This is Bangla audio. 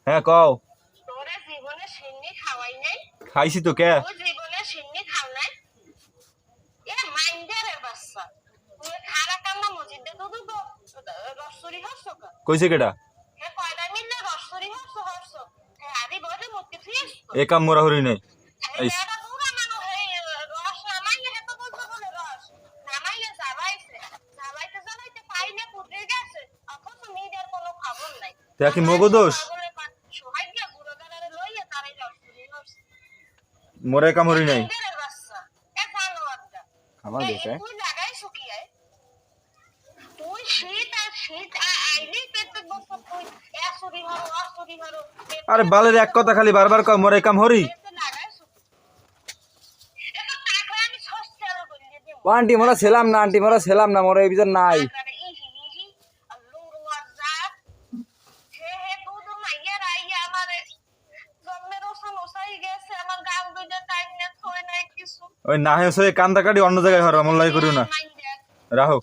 হ্যাঁ কও। তোরে জীবনে সিন্নি খাওয়াই নাই? খাইছি তো কে? তুই জীবনে সিন্নি খাও নাই? এ মাইন্ডারের বাচ্চা, তুই খারা কান্না মসজিদে দুধু রসুরি হচ্ছ কা? কইছে কেডা? হে কয়টা মিললে রসুরি হচ্ছ? হে আদি বলে মূর্তি থুইস তো? এ কাম মোরা হরি নাই। হে বেড়া বুড়া মানুষ হে রস নামাইলে হে তো বলতে বলে রস নামাইলে যাবাইতে পাইলে পুড়ে গেছে, অথচ মিডিয়ার কোনো খবর নাই। তা কি মগো দোষ? সহাইয়া বুড়ো দাঁড়ারে লইয়া তারাই রসুরি হচ্ছে। মোরা এ কাম হরি নাই। মাইন্ডারের বাচ্চা, এ জানোয়ারটা। খাবার দিছে। তুই লাগাইছো কি আয়? তুই শীত আইলেই প্রত্যেক বছর তুই অসুরি হরো আরে বালের এক কথা খালি বারবার কয় মোরা এ কাম হরি। লাগাইছো। এত টাকা আমি সস্তা আলো করে দেব। আন্টি মোরা ছিলাম না, আন্টি মোরা ছিলাম না, মোরা এই ভিতর নাই। ইহি আল্লুর ওয়াজাত হে দুদু মাইয়া রাইয়া আমারে জন্মের ওসন ওসাই গেছে, আমার গাল দুইটা টাইট না থই নাই কিছু। ওই না হয়েছে কান্দা কাটি অন্য জায়গায় হর, আমল লাই করিও না। রাহো।